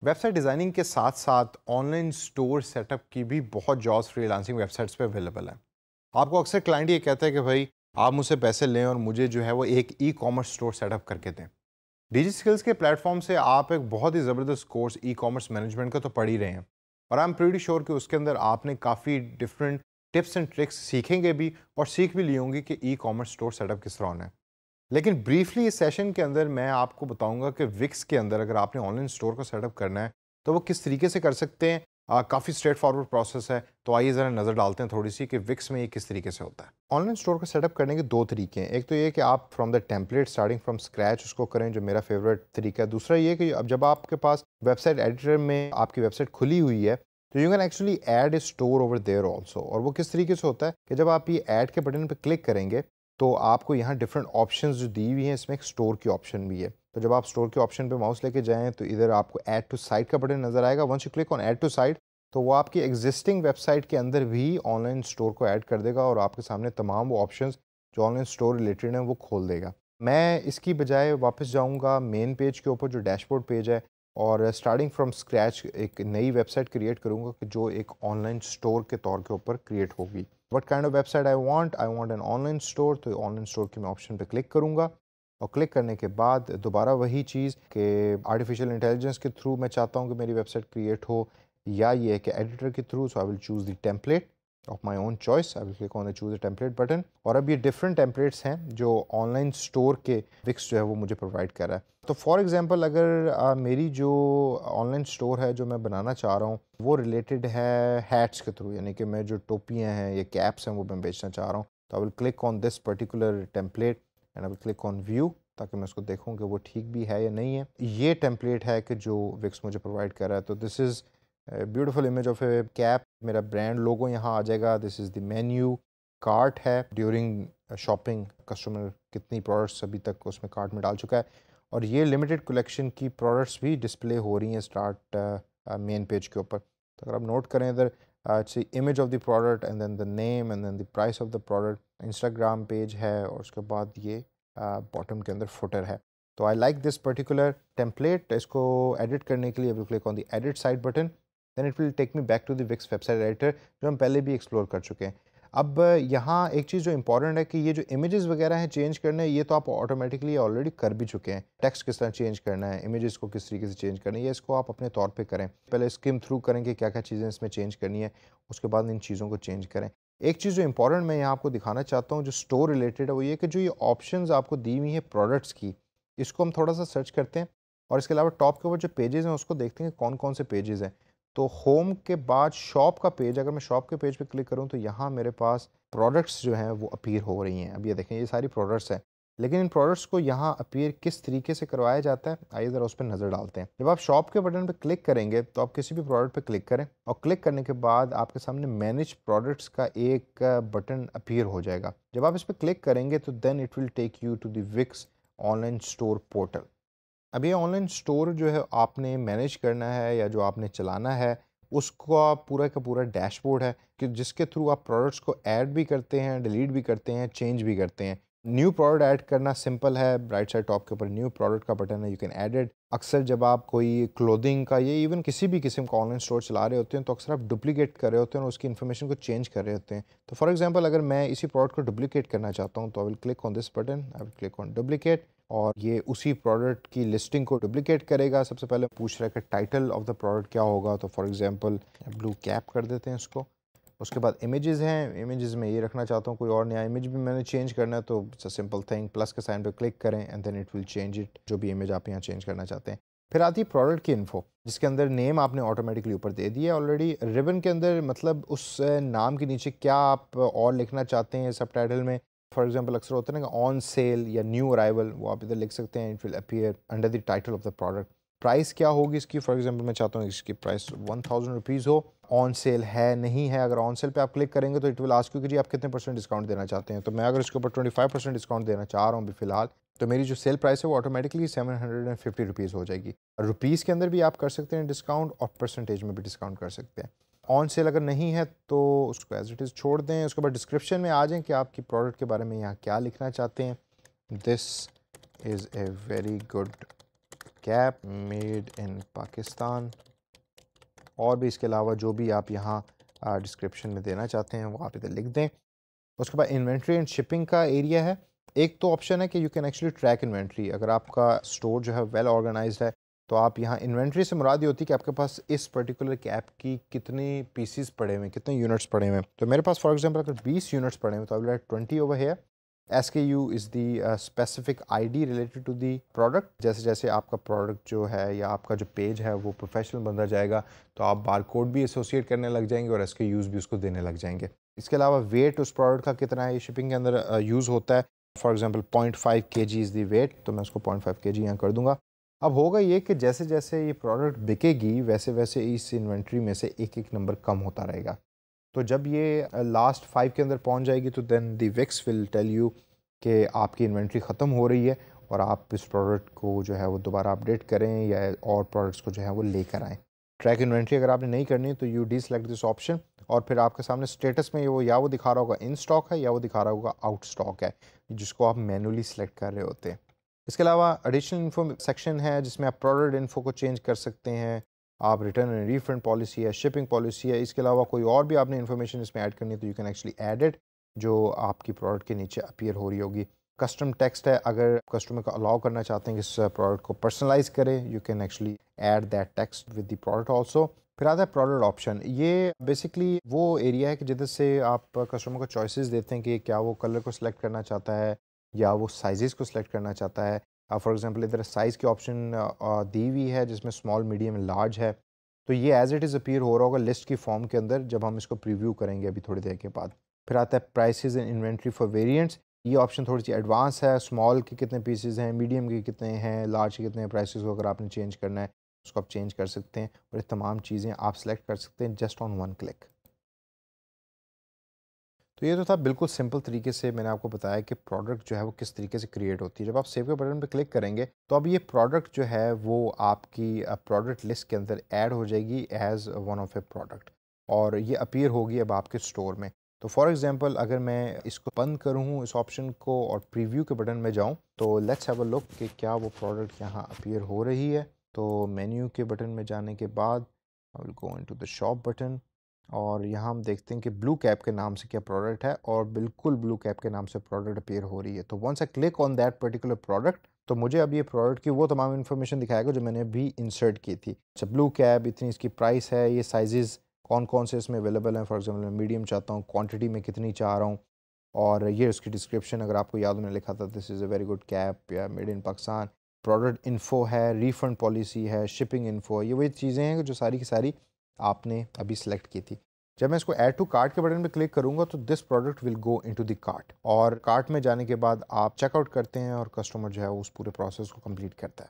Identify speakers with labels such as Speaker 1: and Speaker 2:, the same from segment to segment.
Speaker 1: Website designing के साथ साथ ऑनलाइन स्टोर सेटअप की भी बहुत जॉब्स फ्रीलांसिंग वेबसाइट्स पे अवेलेबल है। आपको अक्सर क्लाइंट ये कहता है कि भाई आप मुझसे पैसे लें और मुझे जो है वो एक ई कॉमर्स स्टोर सेटअप करके दें। डिजी स्किल्स के प्लेटफॉर्म से आप एक बहुत ही ज़बरदस्त कोर्स ई कॉमर्स मैनेजमेंट का तो पढ़ ही रहे हैं, और आई एम प्रीटी श्योर कि उसके अंदर आपने काफ़ी डिफरेंट टिप्स एंड ट्रिक्स सीखेंगे भी और सीख भी लिए होंगे कि ई कॉमर्स स्टोर सेटअप किस तरह होना है। लेकिन ब्रीफली इस सेशन के अंदर मैं आपको बताऊंगा कि विक्स के अंदर अगर आपने ऑनलाइन स्टोर को सेटअप करना है तो वो किस तरीके से कर सकते हैं। काफ़ी स्ट्रेट फॉरवर्ड प्रोसेस है, तो आइए ज़रा नज़र डालते हैं थोड़ी सी कि विक्स में ये किस तरीके से होता है। ऑनलाइन स्टोर को सेटअप करने के दो तरीके हैं। एक तो ये कि आप from the template starting from scratch उसको करें, जो मेरा फेवरेट तरीका है। दूसरा ये कि अब जब आपके पास वेबसाइट एडिटर में आपकी वेबसाइट खुली हुई है तो you can actually add a store over there also. और वो किस तरीके से होता है कि जब आप ये ऐड के बटन पर क्लिक करेंगे तो आपको यहाँ डिफरेंट ऑप्शंस जो दी हुई हैं, इसमें एक स्टोर की ऑप्शन भी है। तो जब आप स्टोर के ऑप्शन पे माउस लेके जाएं तो इधर आपको ऐड टू साइट का बटन नजर आएगा। Once you click on add to site तो वो आपकी एग्जिस्टिंग वेबसाइट के अंदर भी ऑनलाइन स्टोर को ऐड कर देगा और आपके सामने तमाम वो ऑप्शंस जो ऑनलाइन स्टोर रिलेटेड हैं वो खोल देगा। मैं इसकी बजाय वापस जाऊँगा मेन पेज के ऊपर जो डैशबोर्ड पेज है, और स्टार्टिंग फ्रॉम स्क्रैच एक नई वेबसाइट क्रिएट करूँगा कि जो एक ऑनलाइन स्टोर के तौर के ऊपर क्रिएट होगी। What kind of website I want an online store. तो ऑनलाइन स्टोर की मैं ऑप्शन पे क्लिक करूँगा और क्लिक करने के बाद दोबारा वही चीज़ कि आर्टिफिशियल इंटेलिजेंस के थ्रू मैं चाहता हूँ कि मेरी वेबसाइट क्रिएट हो, या ये कि एडिटर के through. So I will choose the template of my own choice. I will click on the choose the template button. और अब ये डिफरेंट टेम्पलेट्स हैं जो ऑनलाइन स्टोर के विक्स जो है वो मुझे प्रोवाइड कर रहा है। तो फॉर एग्जांपल अगर मेरी जो ऑनलाइन स्टोर है जो मैं बनाना चाह रहा हूँ वो रिलेटेड है हैट्स के थ्रू, यानी कि मैं जो टोपियाँ हैं या कैप्स हैं वो मैं बेचना चाह रहा हूँ, तो I will click on this particular template and I will click on view, ताकि मैं उसको देखूँ कि वो ठीक भी है या नहीं है। ये टेम्पलेट है कि जो विक्स मुझे प्रोवाइड कर रहा है। तो this is beautiful image of A cap. मेरा ब्रांड लोगो यहाँ आ जाएगा। This is the menu. Cart है, ड्यूरिंग शॉपिंग कस्टमर कितनी प्रोडक्ट्स अभी तक उसमें कार्ट में डाल चुका है। और ये लिमिटेड कलेक्शन की प्रोडक्ट्स भी डिस्प्ले हो रही हैं स्टार्ट मेन पेज के ऊपर। तो अगर आप नोट करें इधर image of the product and then the name and then the price of the product. Instagram page है और उसके बाद ये बॉटम के अंदर फुटर है। तो I like this particular template. इसको एडिट करने के लिए will click on the edit site button, then it will take me back to the Wix website editor जो हम पहले भी एक्सप्लोर कर चुके हैं। अब यहाँ एक चीज़ जो इंपॉर्टेंट है कि ये जो इमेजेस वगैरह हैं चेंज करने हैं, ये तो आप ऑटोमेटिकली ऑलरेडी कर भी चुके हैं। टेक्स्ट किस तरह चेंज करना है, इमेजेस को किस तरीके से चेंज करना है, ये इसको आप अपने तौर पे करें। पहले स्किम थ्रू करें कि क्या क्या चीज़ें इसमें चेंज करनी है, उसके बाद इन चीज़ों को चेंज करें। एक चीज़ जो इंपॉर्टेंट मैं यहाँ आपको दिखाना चाहता हूँ जो स्टोर रिलेटेड है, वो ये कि जो ये ऑप्शंस आपको दी हुई है प्रोडक्ट्स की, इसको हम थोड़ा सा सर्च करते हैं और इसके अलावा टॉप के ऊपर जो पेजेस हैं उसको देखते हैं कौन कौन से पेजेस हैं। तो होम के बाद शॉप का पेज, अगर मैं शॉप के पेज पे क्लिक करूँ तो यहाँ मेरे पास प्रोडक्ट्स जो हैं वो अपीयर हो रही हैं। अब ये देखें, ये सारी प्रोडक्ट्स हैं, लेकिन इन प्रोडक्ट्स को यहाँ अपीयर किस तरीके से करवाया जाता है, आइए ज़रा उस पर नज़र डालते हैं। जब आप शॉप के बटन पे क्लिक करेंगे तो आप किसी भी प्रोडक्ट पे क्लिक करें और क्लिक करने के बाद आपके सामने मैनेज प्रोडक्ट्स का एक बटन अपीयर हो जाएगा। जब आप इस पर क्लिक करेंगे तो then it will take you to the Wix online store portal. अब ये ऑनलाइन स्टोर जो है आपने मैनेज करना है या जो आपने चलाना है, उसका पूरा का पूरा डैशबोर्ड है कि जिसके थ्रू आप प्रोडक्ट्स को ऐड भी करते हैं, डिलीट भी करते हैं, चेंज भी करते हैं। न्यू प्रोडक्ट ऐड करना सिंपल है, राइट साइड टॉप के ऊपर न्यू प्रोडक्ट का बटन है, यू कैन ऐड इट। अक्सर जब आप कोई क्लोथिंग का या इवन किसी भी किस्म का ऑनलाइन स्टोर चला रहे होते हैं तो अक्सर आप डुप्लीकेट कर रहे होते हैं और उसकी इन्फॉर्मेशन को चेंज कर रहे होते हैं। तो फॉर एग्जांपल अगर मैं इसी प्रोडक्ट को डुप्लीकेट करना चाहता हूँ तो I will click on this button, I will click on duplicate, और ये उसी प्रोडक्ट की लिस्टिंग को डुप्लीकेट करेगा। सबसे पहले पूछ रहा है कि टाइटल ऑफ द प्रोडक्ट क्या होगा, तो फॉर एग्जांपल ब्लू कैप कर देते हैं इसको। उसके बाद इमेजेस हैं, इमेजेस में ये रखना चाहता हूँ, कोई और नया इमेज भी मैंने चेंज करना है तो it's a simple thing, plus के साइन पे क्लिक करें and then it will change it, जो भी इमेज आप यहाँ चेंज करना चाहते हैं। फिर आती है प्रोडक्ट की इन्फो, जिसके अंदर नेम आपने ऑटोमेटिकली ऊपर दे दिया ऑलरेडी। रिबन के अंदर मतलब उस नाम के नीचे क्या आप और लिखना चाहते हैं सब टाइटल में। फॉर एग्जांपल अक्सर होता है ना ऑन सेल या न्यू अराइवल, वो आप इधर लिख सकते हैं, it will appear under the title of the product. Price क्या होगी इसकी, फॉर एग्जांपल मैं चाहता हूँ इसकी प्राइस 1000 रुपीज़ हो। ऑन सेल है नहीं है, अगर ऑन सेल पे आप क्लिक करेंगे तो इट विल आस्क यू कि जी आप कितने परसेंट डिस्काउंट देना चाहते हैं। तो मैं अगर इसके ऊपर 25% डिस्काउंट देना चाह रहा हूँ अभी फिलहाल, तो मेरी जो सेल प्राइस है वो ऑटोमेटिकली 750 रुपीज़ हो जाएगी। रुपीज़ के अंदर भी आप कर सकते हैं डिस्काउंट और परसेंटेज में भी डिस्काउंट कर सकते हैं। ऑन सेल अगर नहीं है तो उसको एज इट इज़ छोड़ दें। उसके बाद डिस्क्रिप्शन में आ जाएं कि आपकी प्रोडक्ट के बारे में यहाँ क्या लिखना चाहते हैं। This is a very good cap made in Pakistan, और भी इसके अलावा जो भी आप यहाँ डिस्क्रिप्शन में देना चाहते हैं वो आप इधर लिख दें। उसके बाद इन्वेंट्री एंड शिपिंग का एरिया है। एक तो ऑप्शन है कि you can actually track inventory. अगर आपका स्टोर जो है वेल ऑर्गेनाइज्ड है तो आप यहाँ इन्वेंट्री से मुराद ये होती है कि आपके पास इस पर्टिकुलर कैप की कितने पीसीस पड़े हुए हैं, कितने यूनिट्स पड़े हुए हैं। तो मेरे पास फॉर एग्जांपल अगर 20 यूनिट्स पड़े हुए हैं तो I will write 20 over here. SKU is the specific ID related to the product. जैसे जैसे आपका प्रोडक्ट जो है या आपका जो पेज है वो प्रोफेशनल बनता जाएगा तो आप बार कोड भी एसोसिएट करने लग जाएंगे और SKUs भी उसको देने लग जाएंगे। इसके अलावा वेट उस प्रोडक्ट का कितना है ये शिपिंग के अंदर यूज़ होता है। For example 0.5 kg is the weight, तो मैं उसको 0.5 kg यहाँ कर दूंगा। अब होगा ये कि जैसे जैसे ये प्रोडक्ट बिकेगी वैसे वैसे इस इन्वेंट्री में से एक एक नंबर कम होता रहेगा। तो जब ये लास्ट 5 के अंदर पहुंच जाएगी तो then the Wix will tell you कि आपकी इन्वेंट्री ख़त्म हो रही है और आप इस प्रोडक्ट को जो है वो दोबारा अपडेट करें या और प्रोडक्ट्स को जो है वो लेकर आएँ। ट्रैक इन्वेंट्री अगर आपने नहीं करनी तो U D select this option और फिर आपके सामने स्टेटस में वो या वो दिखा रहा होगा इन स्टॉक है या वो दिखा रहा होगा आउट स्टॉक है, जिसको आप मैनुअली सेलेक्ट कर रहे होते हैं। इसके अलावा एडिशनल इन्फो सेक्शन है जिसमें आप प्रोडक्ट इन्फो को चेंज कर सकते हैं, आप रिटर्न एंड रिफंड पॉलिसी है, शिपिंग पॉलिसी है। इसके अलावा कोई और भी आपने इन्फॉर्मेशन इसमें ऐड करनी है तो you can actually add it, जो आपकी प्रोडक्ट के नीचे अपीयर हो रही होगी। कस्टम टेक्स्ट है, अगर कस्टमर को अलाउ करना चाहते हैं कि इस प्रोडक्ट को पर्सनलाइज करें you can actually add that text with the product also. फिर आता है प्रोडक्ट ऑप्शन। ये बेसिकली वो एरिया है कि जिधर से आप कस्टमर को चॉइसेस देते हैं कि क्या वो कलर को सिलेक्ट करना चाहता है या वो साइजेस को सिलेक्ट करना चाहता है। फॉर एग्जांपल इधर साइज़ की ऑप्शन दी हुई है जिसमें स्मॉल मीडियम लार्ज है, तो ये एज इट इज़ अपीयर हो रहा होगा लिस्ट की फॉर्म के अंदर जब हम इसको प्रीव्यू करेंगे अभी थोड़ी देर के बाद। फिर आता है prices and inventory for variants. ये ऑप्शन थोड़ी सी एडवांस है, स्मॉल के कितने पीसेज हैं, मीडियम के कितने हैं, लार्ज के कितने हैं। प्राइसेस को अगर आपने चेंज करना है उसको आप चेंज कर सकते हैं और ये तमाम चीज़ें आप सेलेक्ट कर सकते हैं जस्ट ऑन वन क्लिक। तो ये तो था बिल्कुल सिंपल तरीके से मैंने आपको बताया कि प्रोडक्ट जो है वो किस तरीके से क्रिएट होती है। जब आप सेव के बटन पे क्लिक करेंगे तो अब ये प्रोडक्ट जो है वो आपकी प्रोडक्ट लिस्ट के अंदर ऐड हो जाएगी as one of a product और ये अपीयर होगी अब आपके स्टोर में। तो फॉर एग्जांपल अगर मैं इसको बंद करूँ इस ऑप्शन को और प्रीव्यू के बटन में जाऊँ तो लेट्स हैव अ लुक कि क्या वो प्रोडक्ट यहाँ अपीयर हो रही है। तो मेन्यू के बटन में जाने के बाद I will go into the shop button और यहाँ हम देखते हैं कि ब्लू कैप के नाम से क्या प्रोडक्ट है और बिल्कुल ब्लू कैप के नाम से प्रोडक्ट अपीयर हो रही है। तो once I click on that particular product तो मुझे अब ये प्रोडक्ट की वो तमाम इन्फॉर्मेशन दिखाएगा जो मैंने अभी इंसर्ट की थी। अच्छा ब्लू कैप, इतनी इसकी प्राइस है, ये साइजेस कौन कौन से इसमें अवेलेबल हैं। फॉर एग्जाम्पल मैं मीडियम चाहता हूँ, क्वान्टिटी में कितनी चाह रहा हूँ और ये उसकी डिस्क्रिप्शन अगर आपको याद होने लिखा था this is a very good cap या made in Pakistan. Product info है, रिफंड पॉलिसी है, शिपिंग इन्फो, ये वही चीज़ें हैं जो सारी की सारी आपने अभी सेलेक्ट की थी। जब मैं इसको ऐड टू कार्ट के बटन पे क्लिक करूंगा तो this product will go into the cart और कार्ट में जाने के बाद आप चेकआउट करते हैं और कस्टमर जो है उस पूरे प्रोसेस को कंप्लीट करता है।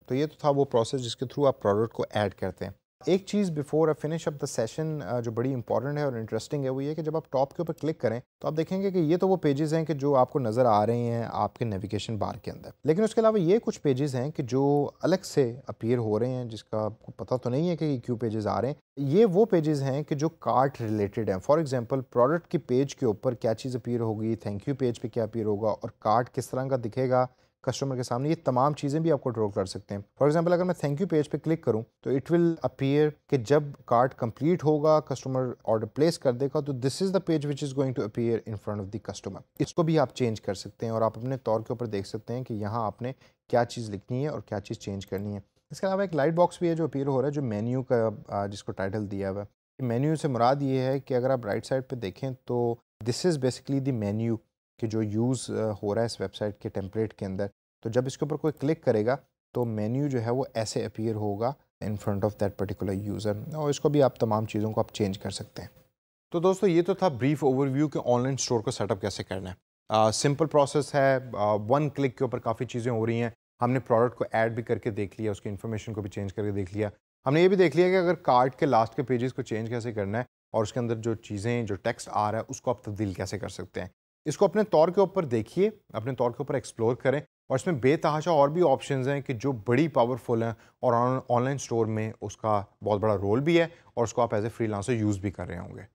Speaker 1: तो ये तो था वो प्रोसेस जिसके थ्रू आप प्रोडक्ट को ऐड करते हैं। एक चीज़ before I finish up the session जो बड़ी इंपॉर्टेंट है और इंटरेस्टिंग है वो ये कि जब आप टॉप के ऊपर क्लिक करें तो आप देखेंगे कि ये तो वो पेजेस हैं कि जो आपको नज़र आ रहे हैं आपके नेविगेशन बार के अंदर, लेकिन उसके अलावा ये कुछ पेजेस हैं कि जो अलग से अपीयर हो रहे हैं जिसका आपको पता तो नहीं है कि क्यों पेजेस आ रहे हैं। ये वो पेजेस हैं कि जो कार्ट रिलेटेड हैं। फॉर एग्जाम्पल प्रोडक्ट की पेज के ऊपर क्या चीज़ अपीयर होगी, थैंक यू पेज पर क्या अपीयर होगा और कार्ट किस तरह का दिखेगा कस्टमर के सामने, ये तमाम चीज़ें भी आपको ड्रॉ कर सकते हैं। फॉर एग्जांपल अगर मैं थैंक यू पेज पे क्लिक करूं तो इट विल अपीयर कि जब कार्ट कंप्लीट होगा कस्टमर ऑर्डर प्लेस कर देगा तो this is the page which is going to appear in front of the customer. इसको भी आप चेंज कर सकते हैं और आप अपने तौर के ऊपर देख सकते हैं कि यहाँ आपने क्या चीज़ लिखनी है और क्या चीज़ चेंज करनी है। इसके अलावा एक लाइट बॉक्स भी है जो अपीयर हो रहा है जो मेन्यू का जिसको टाइटल दिया हुआ है। मेन्यू से मुराद ये है कि अगर आप राइट साइड पर देखें तो this is basically the menu कि जो यूज़ हो रहा है इस वेबसाइट के टेम्पलेट के अंदर। तो जब इसके ऊपर कोई क्लिक करेगा तो मेन्यू जो है वो ऐसे अपीयर होगा इन front of that particular user और इसको भी आप तमाम चीज़ों को आप चेंज कर सकते हैं। तो दोस्तों ये तो था ब्रीफ ओवरव्यू कि ऑनलाइन स्टोर को सेटअप कैसे करना है। सिंपल प्रोसेस है, वन क्लिक के ऊपर काफ़ी चीज़ें हो रही हैं। हमने प्रोडक्ट को ऐड भी करके देख लिया, उसकी इन्फॉर्मेशन को भी चेंज करके देख लिया। हमने ये भी देख लिया कि अगर कार्ट के लास्ट के पेजेस को चेंज कैसे करना है और उसके अंदर जो चीज़ें जो टेक्स्ट आ रहा है उसको आप तब्दील कैसे कर सकते हैं। इसको अपने तौर के ऊपर देखिए, अपने तौर के ऊपर एक्सप्लोर करें और इसमें बेतहाशा और भी ऑप्शंस हैं कि जो बड़ी पावरफुल हैं और ऑनलाइन स्टोर में उसका बहुत बड़ा रोल भी है और उसको आप एज ए फ्रीलांसर यूज़ भी कर रहे होंगे।